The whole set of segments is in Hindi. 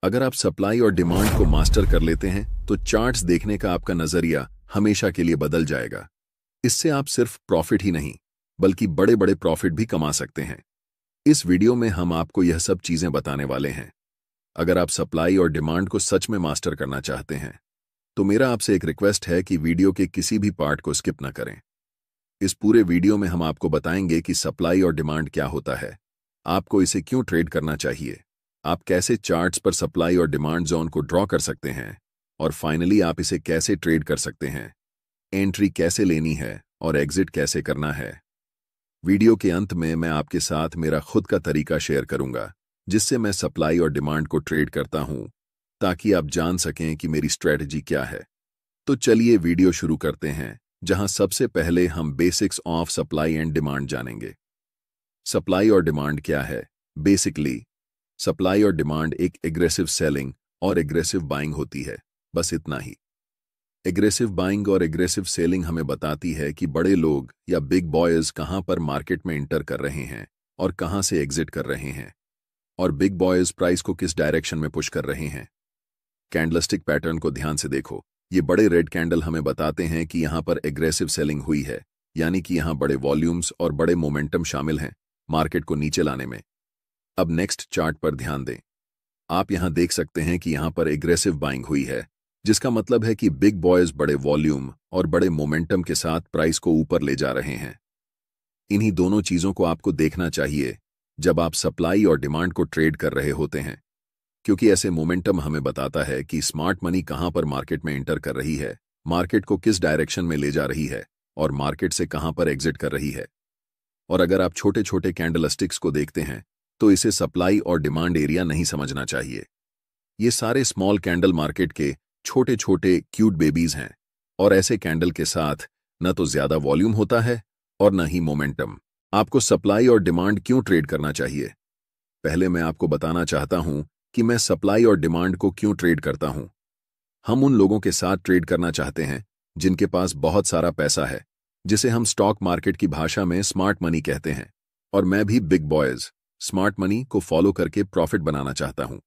अगर आप सप्लाई और डिमांड को मास्टर कर लेते हैं तो चार्ट्स देखने का आपका नजरिया हमेशा के लिए बदल जाएगा। इससे आप सिर्फ प्रॉफिट ही नहीं बल्कि बड़े बड़े प्रॉफिट भी कमा सकते हैं। इस वीडियो में हम आपको यह सब चीजें बताने वाले हैं। अगर आप सप्लाई और डिमांड को सच में मास्टर करना चाहते हैं तो मेरा आपसे एक रिक्वेस्ट है कि वीडियो के किसी भी पार्ट को स्किप न करें। इस पूरे वीडियो में हम आपको बताएंगे कि सप्लाई और डिमांड क्या होता है, आपको इसे क्यों ट्रेड करना चाहिए, आप कैसे चार्ट्स पर सप्लाई और डिमांड जोन को ड्रॉ कर सकते हैं और फाइनली आप इसे कैसे ट्रेड कर सकते हैं, एंट्री कैसे लेनी है और एग्जिट कैसे करना है। वीडियो के अंत में मैं आपके साथ मेरा खुद का तरीका शेयर करूंगा जिससे मैं सप्लाई और डिमांड को ट्रेड करता हूं, ताकि आप जान सकें कि मेरी स्ट्रेटजी क्या है। तो चलिए वीडियो शुरू करते हैं, जहां सबसे पहले हम basics of supply and demand जानेंगे। सप्लाई और डिमांड क्या है? बेसिकली सप्लाई और डिमांड एक एग्रेसिव सेलिंग और एग्रेसिव बाइंग होती है, बस इतना ही। एग्रेसिव बाइंग और एग्रेसिव सेलिंग हमें बताती है कि बड़े लोग या बिग बॉयज कहां पर मार्केट में इंटर कर रहे हैं और कहां से एग्जिट कर रहे हैं, और बिग बॉयज प्राइस को किस डायरेक्शन में पुश कर रहे हैं। कैंडलस्टिक पैटर्न को ध्यान से देखो। ये बड़े रेड कैंडल हमें बताते हैं कि यहां पर एग्रेसिव सेलिंग हुई है, यानी कि यहां बड़े वॉल्यूम्स और बड़े मोमेंटम शामिल हैं मार्केट को नीचे लाने में। अब नेक्स्ट चार्ट पर ध्यान दें। आप यहां देख सकते हैं कि यहां पर एग्रेसिव बाइंग हुई है, जिसका मतलब है कि बिग बॉयज बड़े वॉल्यूम और बड़े मोमेंटम के साथ प्राइस को ऊपर ले जा रहे हैं। इन्हीं दोनों चीजों को आपको देखना चाहिए जब आप सप्लाई और डिमांड को ट्रेड कर रहे होते हैं, क्योंकि ऐसे मोमेंटम हमें बताता है कि स्मार्ट मनी कहां पर मार्केट में एंटर कर रही है, मार्केट को किस डायरेक्शन में ले जा रही है और मार्केट से कहां पर एग्जिट कर रही है। और अगर आप छोटे छोटे कैंडलस्टिक्स को देखते हैं तो इसे सप्लाई और डिमांड एरिया नहीं समझना चाहिए। ये सारे स्मॉल कैंडल मार्केट के छोटे छोटे क्यूट बेबीज हैं, और ऐसे कैंडल के साथ न तो ज्यादा वॉल्यूम होता है और न ही मोमेंटम। आपको सप्लाई और डिमांड क्यों ट्रेड करना चाहिए? पहले मैं आपको बताना चाहता हूं कि मैं सप्लाई और डिमांड को क्यों ट्रेड करता हूं। हम उन लोगों के साथ ट्रेड करना चाहते हैं जिनके पास बहुत सारा पैसा है, जिसे हम स्टॉक मार्केट की भाषा में स्मार्ट मनी कहते हैं, और मैं भी बिग बॉयज स्मार्ट मनी को फॉलो करके प्रॉफिट बनाना चाहता हूं।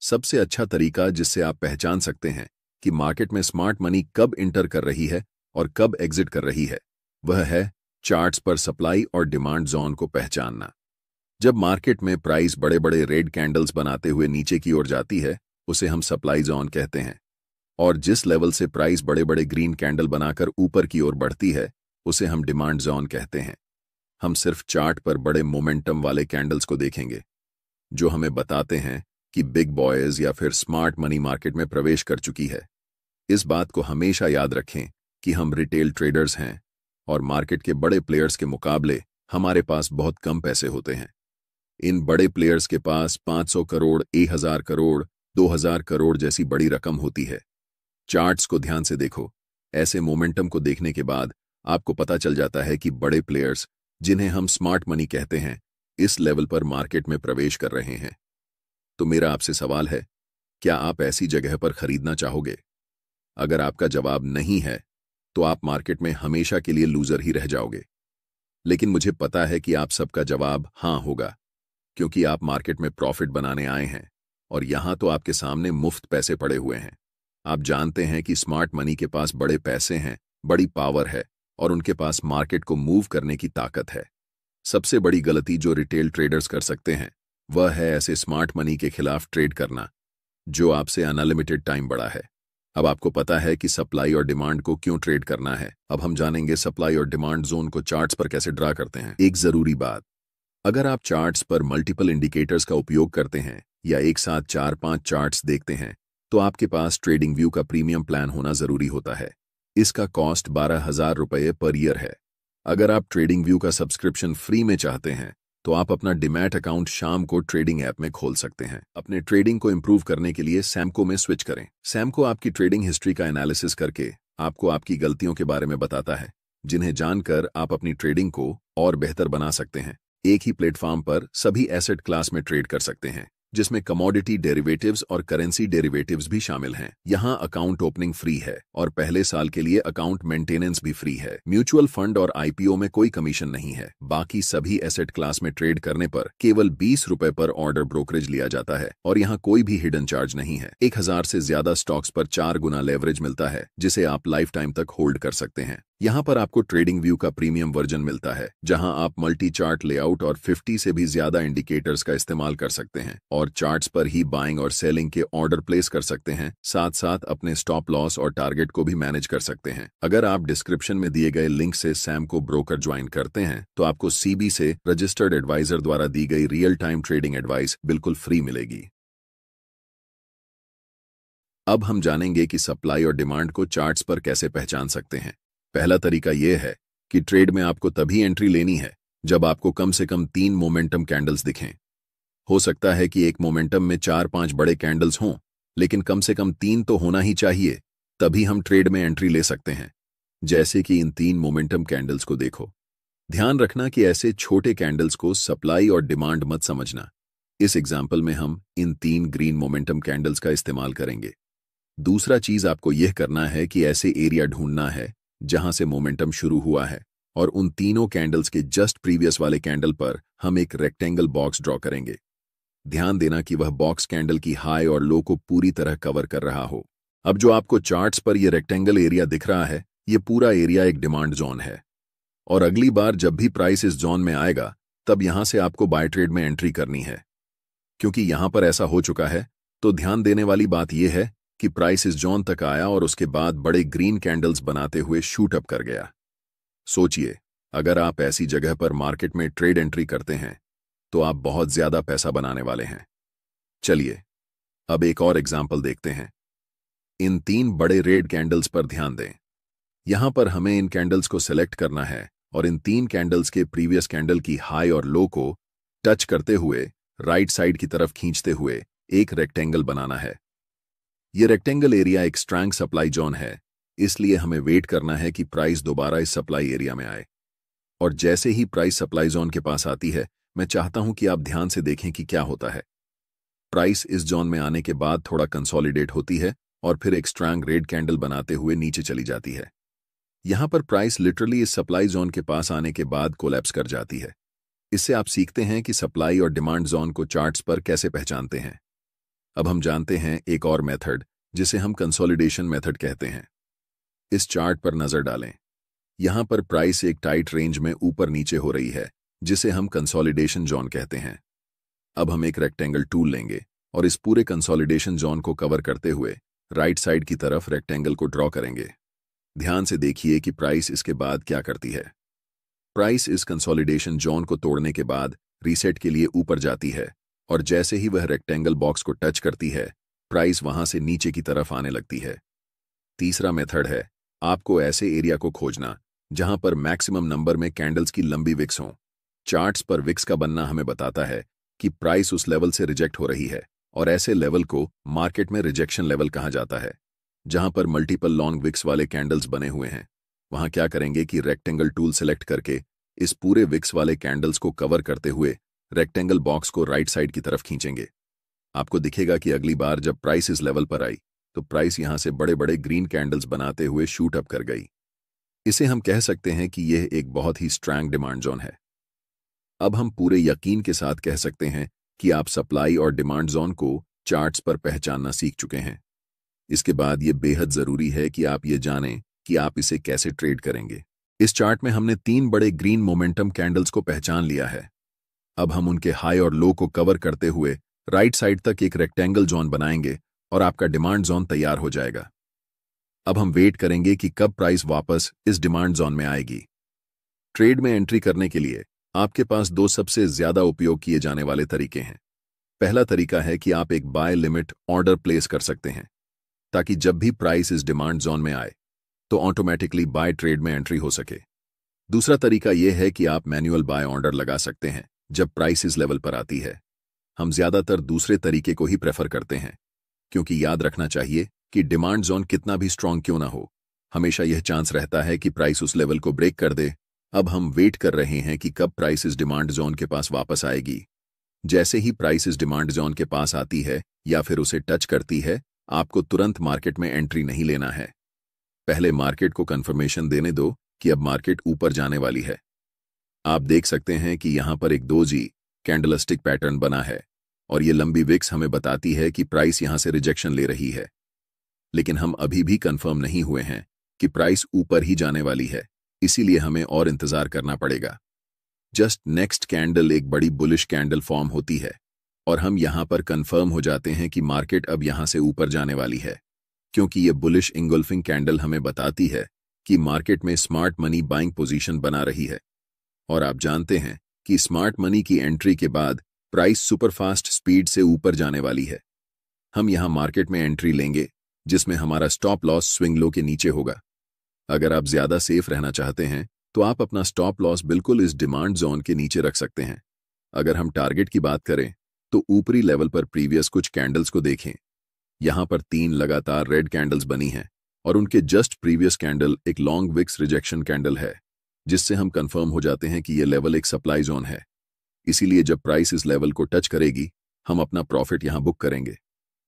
सबसे अच्छा तरीका जिससे आप पहचान सकते हैं कि मार्केट में स्मार्ट मनी कब इंटर कर रही है और कब एग्जिट कर रही है, वह है चार्ट्स पर सप्लाई और डिमांड जोन को पहचानना। जब मार्केट में प्राइस बड़े बड़े रेड कैंडल्स बनाते हुए नीचे की ओर जाती है, उसे हम सप्लाई जोन कहते हैं, और जिस लेवल से प्राइस बड़े बड़े ग्रीन कैंडल बनाकर ऊपर की ओर बढ़ती है, उसे हम डिमांड जोन कहते हैं। हम सिर्फ चार्ट पर बड़े मोमेंटम वाले कैंडल्स को देखेंगे जो हमें बताते हैं कि बिग बॉयज या फिर स्मार्ट मनी मार्केट में प्रवेश कर चुकी है। इस बात को हमेशा याद रखें कि हम रिटेल ट्रेडर्स हैं और मार्केट के बड़े प्लेयर्स के मुकाबले हमारे पास बहुत कम पैसे होते हैं। इन बड़े प्लेयर्स के पास 500 करोड़, 1000 करोड़, 2000 करोड़ जैसी बड़ी रकम होती है। चार्ट्स को ध्यान से देखो। ऐसे मोमेंटम को देखने के बाद आपको पता चल जाता है कि बड़े प्लेयर्स, जिन्हें हम स्मार्ट मनी कहते हैं, इस लेवल पर मार्केट में प्रवेश कर रहे हैं। तो मेरा आपसे सवाल है, क्या आप ऐसी जगह पर खरीदना चाहोगे? अगर आपका जवाब नहीं है तो आप मार्केट में हमेशा के लिए लूजर ही रह जाओगे। लेकिन मुझे पता है कि आप सबका जवाब हां होगा, क्योंकि आप मार्केट में प्रॉफिट बनाने आए हैं और यहां तो आपके सामने मुफ्त पैसे पड़े हुए हैं। आप जानते हैं कि स्मार्ट मनी के पास बड़े पैसे हैं, बड़ी पावर है और उनके पास मार्केट को मूव करने की ताकत है। सबसे बड़ी गलती जो रिटेल ट्रेडर्स कर सकते हैं वह है ऐसे स्मार्ट मनी के खिलाफ ट्रेड करना जो आपसे अनलिमिटेड टाइम बड़ा है। अब आपको पता है कि सप्लाई और डिमांड को क्यों ट्रेड करना है। अब हम जानेंगे सप्लाई और डिमांड जोन को चार्ट्स पर कैसे ड्रा करते हैं। एक जरूरी बात, अगर आप चार्ट्स पर मल्टीपल इंडिकेटर्स का उपयोग करते हैं या एक साथ 4-5 चार्ट्स देखते हैं तो आपके पास ट्रेडिंग व्यू का प्रीमियम प्लान होना जरूरी होता है। इसका कॉस्ट 12,000 रुपये पर ईयर है। अगर आप ट्रेडिंग व्यू का सब्सक्रिप्शन फ्री में चाहते हैं तो आप अपना डीमैट अकाउंट शाम को ट्रेडिंग ऐप में खोल सकते हैं। अपने ट्रेडिंग को इंप्रूव करने के लिए सैमको में स्विच करें। सैमको आपकी ट्रेडिंग हिस्ट्री का एनालिसिस करके आपको आपकी गलतियों के बारे में बताता है, जिन्हें जानकर आप अपनी ट्रेडिंग को और बेहतर बना सकते हैं। एक ही प्लेटफॉर्म पर सभी एसेट क्लास में ट्रेड कर सकते हैं। जिसमें कमोडिटी डेरिवेटिव्स और करेंसी डेरिवेटिव्स भी शामिल हैं। यहां अकाउंट ओपनिंग फ्री है और पहले साल के लिए अकाउंट मेंटेनेंस भी फ्री है। म्यूचुअल फंड और आईपीओ में कोई कमीशन नहीं है। बाकी सभी एसेट क्लास में ट्रेड करने पर केवल 20 रुपए पर ऑर्डर ब्रोकरेज लिया जाता है और यहाँ कोई भी हिडन चार्ज नहीं है। 1000 से ज्यादा स्टॉक्स पर 4 गुना लेवरेज मिलता है, जिसे आप लाइफ टाइम तक होल्ड कर सकते हैं। यहाँ पर आपको ट्रेडिंग व्यू का प्रीमियम वर्जन मिलता है, जहां आप मल्टी चार्ट लेआउट और 50 से भी ज्यादा इंडिकेटर्स का इस्तेमाल कर सकते हैं और चार्ट्स पर ही बाइंग और सेलिंग के ऑर्डर प्लेस कर सकते हैं। साथ साथ अपने स्टॉप लॉस और टारगेट को भी मैनेज कर सकते हैं। अगर आप डिस्क्रिप्शन में दिए गए लिंक से सैम को ब्रोकर ज्वाइन करते हैं तो आपको सीबी से रजिस्टर्ड एडवाइजर द्वारा दी गई रियल टाइम ट्रेडिंग एडवाइस बिल्कुल फ्री मिलेगी। अब हम जानेंगे कि सप्लाई और डिमांड को चार्ट्स पर कैसे पहचान सकते हैं। पहला तरीका यह है कि ट्रेड में आपको तभी एंट्री लेनी है जब आपको कम से कम 3 मोमेंटम कैंडल्स दिखें। हो सकता है कि एक मोमेंटम में 4-5 बड़े कैंडल्स हों, लेकिन कम से कम 3 तो होना ही चाहिए, तभी हम ट्रेड में एंट्री ले सकते हैं। जैसे कि इन 3 मोमेंटम कैंडल्स को देखो। ध्यान रखना कि ऐसे छोटे कैंडल्स को सप्लाई और डिमांड मत समझना। इस एग्जाम्पल में हम इन 3 ग्रीन मोमेंटम कैंडल्स का इस्तेमाल करेंगे। दूसरा चीज आपको यह करना है कि ऐसे एरिया ढूंढना है जहां से मोमेंटम शुरू हुआ है और उन तीनों कैंडल्स के जस्ट प्रीवियस वाले कैंडल पर हम एक रेक्टेंगल बॉक्स ड्रॉ करेंगे। ध्यान देना कि वह बॉक्स कैंडल की हाई और लो को पूरी तरह कवर कर रहा हो। अब जो आपको चार्ट्स पर यह रेक्टेंगल एरिया दिख रहा है, यह पूरा एरिया एक डिमांड जोन है और अगली बार जब भी प्राइस इस जोन में आएगा तब यहां से आपको बाय ट्रेड में एंट्री करनी है। क्योंकि यहां पर ऐसा हो चुका है तो ध्यान देने वाली बात यह है कि प्राइस इस जोन तक आया और उसके बाद बड़े ग्रीन कैंडल्स बनाते हुए शूट अप कर गया। सोचिए, अगर आप ऐसी जगह पर मार्केट में ट्रेड एंट्री करते हैं तो आप बहुत ज्यादा पैसा बनाने वाले हैं। चलिए अब एक और एग्जाम्पल देखते हैं। इन 3 बड़े रेड कैंडल्स पर ध्यान दें। यहां पर हमें इन कैंडल्स को सिलेक्ट करना है और इन 3 कैंडल्स के प्रीवियस कैंडल की हाई और लो को टच करते हुए राइट साइड की तरफ खींचते हुए एक रेक्टेंगल बनाना है। यह रेक्टेंगल एरिया एक स्ट्रॉन्ग सप्लाई जोन है, इसलिए हमें वेट करना है कि प्राइस दोबारा इस सप्लाई एरिया में आए। और जैसे ही प्राइस सप्लाई जोन के पास आती है, मैं चाहता हूं कि आप ध्यान से देखें कि क्या होता है। प्राइस इस जोन में आने के बाद थोड़ा कंसोलिडेट होती है और फिर एक स्ट्रॉन्ग रेड कैंडल बनाते हुए नीचे चली जाती है। यहां पर प्राइस लिटरली इस सप्लाई जोन के पास आने के बाद कोलैप्स कर जाती है। इससे आप सीखते हैं कि सप्लाई और डिमांड जोन को चार्ट्स पर कैसे पहचानते हैं। अब हम जानते हैं एक और मेथड जिसे हम कंसोलिडेशन मेथड कहते हैं। इस चार्ट पर नजर डालें। यहां पर प्राइस एक टाइट रेंज में ऊपर नीचे हो रही है, जिसे हम कंसोलिडेशन जोन कहते हैं। अब हम एक रेक्टेंगल टूल लेंगे और इस पूरे कंसोलिडेशन जोन को कवर करते हुए राइट साइड की तरफ रेक्टेंगल को ड्रॉ करेंगे। ध्यान से देखिए कि प्राइस इसके बाद क्या करती है। प्राइस इस कंसोलिडेशन जोन को तोड़ने के बाद रीसेट के लिए ऊपर जाती है और जैसे ही वह रेक्टेंगल बॉक्स को टच करती है, प्राइस वहां से नीचे की तरफ आने लगती है। तीसरा मेथड है आपको ऐसे एरिया को खोजना जहां पर मैक्सिमम नंबर में कैंडल्स की लंबी विक्स हों। चार्ट्स पर विक्स का बनना हमें बताता है कि प्राइस उस लेवल से रिजेक्ट हो रही है और ऐसे लेवल को मार्केट में रिजेक्शन लेवल कहा जाता है। जहां पर मल्टीपल लॉन्ग विक्स वाले कैंडल्स बने हुए हैं, वहां क्या करेंगे कि रेक्टेंगल टूल सेलेक्ट करके इस पूरे विक्स वाले कैंडल्स को कवर करते हुए रेक्टेंगल बॉक्स को राइट साइड की तरफ खींचेंगे। आपको दिखेगा कि अगली बार जब प्राइस इस लेवल पर आई तो प्राइस यहां से बड़े बड़े ग्रीन कैंडल्स बनाते हुए शूट अप कर गई। इसे हम कह सकते हैं कि यह एक बहुत ही स्ट्रॉन्ग डिमांड जोन है। अब हम पूरे यकीन के साथ कह सकते हैं कि आप सप्लाई और डिमांड जोन को चार्ट्स पर पहचानना सीख चुके हैं। इसके बाद यह बेहद जरूरी है कि आप ये जानें कि आप इसे कैसे ट्रेड करेंगे। इस चार्ट में हमने 3 बड़े ग्रीन मोमेंटम कैंडल्स को पहचान लिया है। अब हम उनके हाई और लो को कवर करते हुए राइट साइड तक एक रेक्टेंगल जोन बनाएंगे और आपका डिमांड जोन तैयार हो जाएगा। अब हम वेट करेंगे कि कब प्राइस वापस इस डिमांड जोन में आएगी। ट्रेड में एंट्री करने के लिए आपके पास 2 सबसे ज्यादा उपयोग किए जाने वाले तरीके हैं। पहला तरीका है कि आप एक बाय लिमिट ऑर्डर प्लेस कर सकते हैं ताकि जब भी प्राइस इस डिमांड जोन में आए तो ऑटोमेटिकली बाय ट्रेड में एंट्री हो सके। दूसरा तरीका यह है कि आप मैन्युअल बाय ऑर्डर लगा सकते हैं जब प्राइस इस लेवल पर आती है। हम ज्यादातर दूसरे तरीके को ही प्रेफर करते हैं क्योंकि याद रखना चाहिए कि डिमांड जोन कितना भी स्ट्रांग क्यों ना हो, हमेशा यह चांस रहता है कि प्राइस उस लेवल को ब्रेक कर दे। अब हम वेट कर रहे हैं कि कब प्राइस इस डिमांड जोन के पास वापस आएगी। जैसे ही प्राइस इस डिमांड जोन के पास आती है या फिर उसे टच करती है, आपको तुरंत मार्केट में एंट्री नहीं लेना है। पहले मार्केट को कंफर्मेशन देने दो कि अब मार्केट ऊपर जाने वाली है। आप देख सकते हैं कि यहां पर एक डोजी कैंडलस्टिक पैटर्न बना है और ये लंबी विक्स हमें बताती है कि प्राइस यहां से रिजेक्शन ले रही है। लेकिन हम अभी भी कंफर्म नहीं हुए हैं कि प्राइस ऊपर ही जाने वाली है, इसीलिए हमें और इंतजार करना पड़ेगा। जस्ट नेक्स्ट कैंडल एक बड़ी बुलिश कैंडल फॉर्म होती है और हम यहां पर कंफर्म हो जाते हैं कि मार्केट अब यहां से ऊपर जाने वाली है, क्योंकि ये बुलिश इंगल्फिंग कैंडल हमें बताती है कि मार्केट में स्मार्ट मनी बाइंग पोजीशन बना रही है। और आप जानते हैं कि स्मार्ट मनी की एंट्री के बाद प्राइस सुपरफास्ट स्पीड से ऊपर जाने वाली है। हम यहां मार्केट में एंट्री लेंगे जिसमें हमारा स्टॉप लॉस स्विंग लो के नीचे होगा। अगर आप ज्यादा सेफ रहना चाहते हैं तो आप अपना स्टॉप लॉस बिल्कुल इस डिमांड जोन के नीचे रख सकते हैं। अगर हम टारगेट की बात करें तो ऊपरी लेवल पर प्रीवियस कुछ कैंडल्स को देखें। यहां पर 3 लगातार रेड कैंडल्स बनी हैं और उनके जस्ट प्रीवियस कैंडल एक लॉन्ग विक्स रिजेक्शन कैंडल है, जिससे हम कंफर्म हो जाते हैं कि यह लेवल एक सप्लाई जोन है। इसीलिए जब प्राइस इस लेवल को टच करेगी, हम अपना प्रॉफिट यहां बुक करेंगे।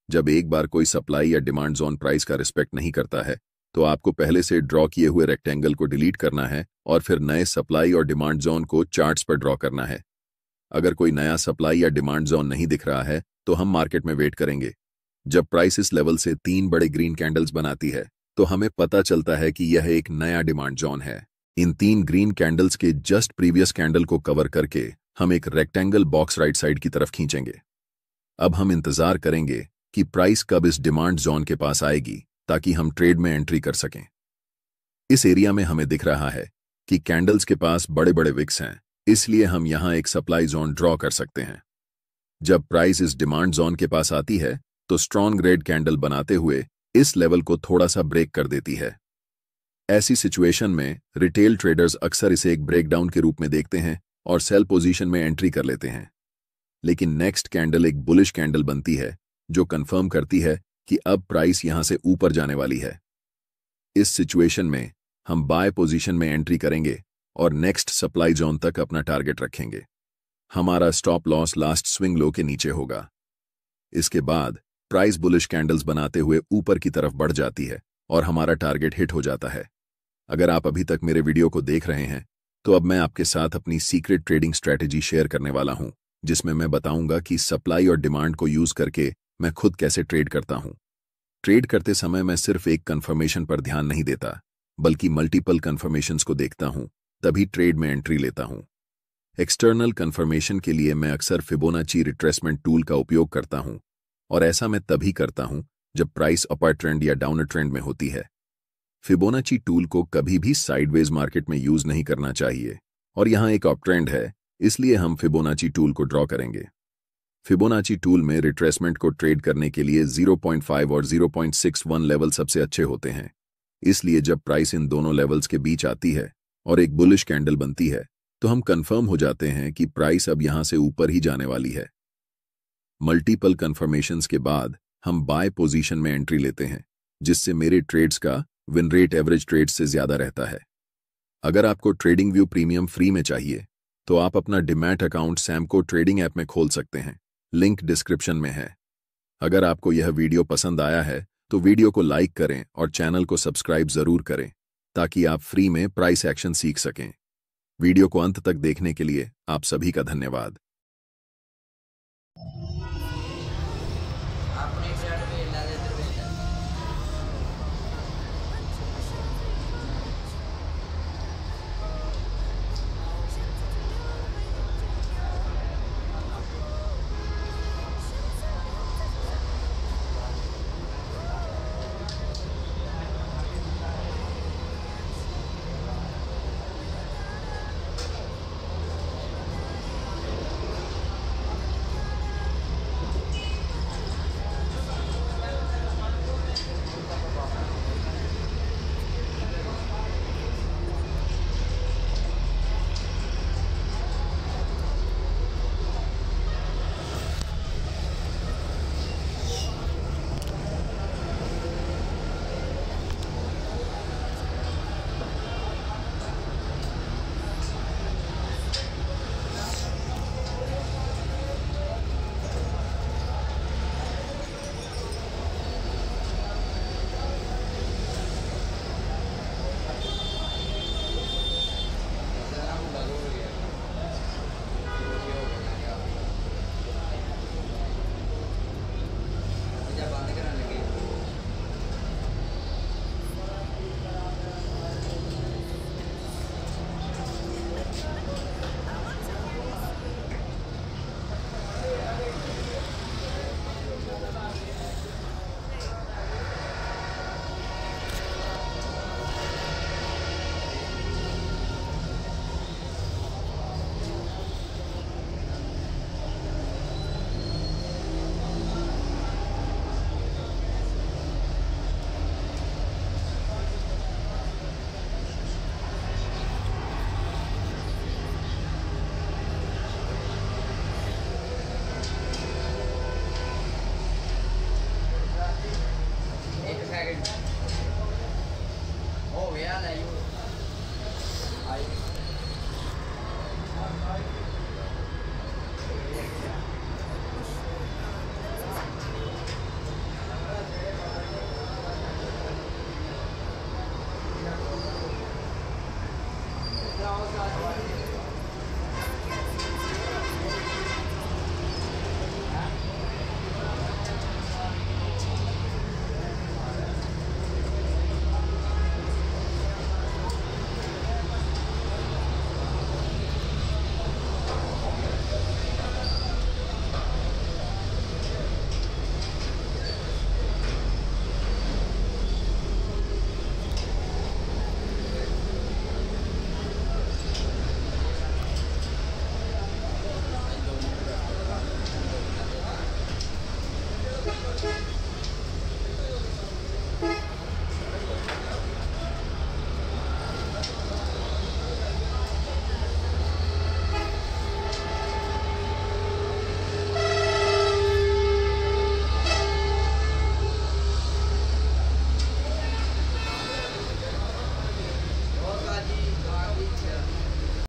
जब एक बार कोई सप्लाई या डिमांड जोन प्राइस का रिस्पेक्ट नहीं करता है तो आपको पहले से ड्रॉ किए हुए रेक्टेंगल को डिलीट करना है और फिर नए सप्लाई और डिमांड जोन को चार्ट्स पर ड्रॉ करना है। अगर कोई नया सप्लाई या डिमांड जोन नहीं दिख रहा है तो हम मार्केट में वेट करेंगे। जब प्राइस इस लेवल से 3 बड़े ग्रीन कैंडल्स बनाती है तो हमें पता चलता है कि यह एक नया डिमांड जोन है। इन 3 ग्रीन कैंडल्स के जस्ट प्रीवियस कैंडल को कवर करके हम एक रेक्टेंगल बॉक्स राइट साइड की तरफ खींचेंगे। अब हम इंतजार करेंगे कि प्राइस कब इस डिमांड जोन के पास आएगी ताकि हम ट्रेड में एंट्री कर सकें। इस एरिया में हमें दिख रहा है कि कैंडल्स के पास बड़े बड़े विक्स हैं, इसलिए हम यहां एक सप्लाई जोन ड्रॉ कर सकते हैं। जब प्राइस इस डिमांड जोन के पास आती है तो स्ट्रॉन्ग रेड कैंडल बनाते हुए इस लेवल को थोड़ा सा ब्रेक कर देती है। ऐसी सिचुएशन में रिटेल ट्रेडर्स अक्सर इसे एक ब्रेकडाउन के रूप में देखते हैं और सेल पोजीशन में एंट्री कर लेते हैं। लेकिन नेक्स्ट कैंडल एक बुलिश कैंडल बनती है जो कंफर्म करती है कि अब प्राइस यहां से ऊपर जाने वाली है। इस सिचुएशन में हम बाय पोजीशन में एंट्री करेंगे और नेक्स्ट सप्लाई जोन तक अपना टारगेट रखेंगे। हमारा stop loss last swing low के नीचे होगा। इसके बाद प्राइस बुलिश कैंडल्स बनाते हुए ऊपर की तरफ बढ़ जाती है और हमारा टारगेट हिट हो जाता है। अगर आप अभी तक मेरे वीडियो को देख रहे हैं तो अब मैं आपके साथ अपनी सीक्रेट ट्रेडिंग स्ट्रैटेजी शेयर करने वाला हूं, जिसमें मैं बताऊंगा कि सप्लाई और डिमांड को यूज करके मैं खुद कैसे ट्रेड करता हूं। ट्रेड करते समय मैं सिर्फ एक कंफर्मेशन पर ध्यान नहीं देता, बल्कि मल्टीपल कंफर्मेशंस को देखता हूं, तभी ट्रेड में एंट्री लेता हूं। एक्सटर्नल कंफर्मेशन के लिए मैं अक्सर फिबोनाची रिट्रेसमेंट टूल का उपयोग करता हूं और ऐसा मैं तभी करता हूं जब प्राइस अपर ट्रेंड या डाउनर ट्रेंड में होती है। फिबोनाची टूल को कभी भी साइडवेज मार्केट में यूज नहीं करना चाहिए और यहां एक अप ट्रेंड है, इसलिए हम फिबोनाची टूल को ड्रॉ करेंगे। फिबोनाची टूल में रिट्रेसमेंट को ट्रेड करने के लिए 0.5 और 0.61 लेवल सबसे अच्छे होते हैं। इसलिए जब प्राइस इन दोनों लेवल्स के बीच आती है और एक बुलिश कैंडल बनती है तो हम कंफर्म हो जाते हैं कि प्राइस अब यहां से ऊपर ही जाने वाली है। मल्टीपल कंफर्मेशंस के बाद हम बाय पोजीशन में एंट्री लेते हैं, जिससे मेरे ट्रेड्स का विन रेट एवरेज ट्रेड्स से ज्यादा रहता है। अगर आपको ट्रेडिंग व्यू प्रीमियम फ्री में चाहिए तो आप अपना demat account Samco trading app में खोल सकते हैं, लिंक डिस्क्रिप्शन में है। अगर आपको यह वीडियो पसंद आया है तो वीडियो को लाइक करें और चैनल को सब्सक्राइब जरूर करें ताकि आप फ्री में प्राइस एक्शन सीख सकें। वीडियो को अंत तक देखने के लिए आप सभी का धन्यवाद।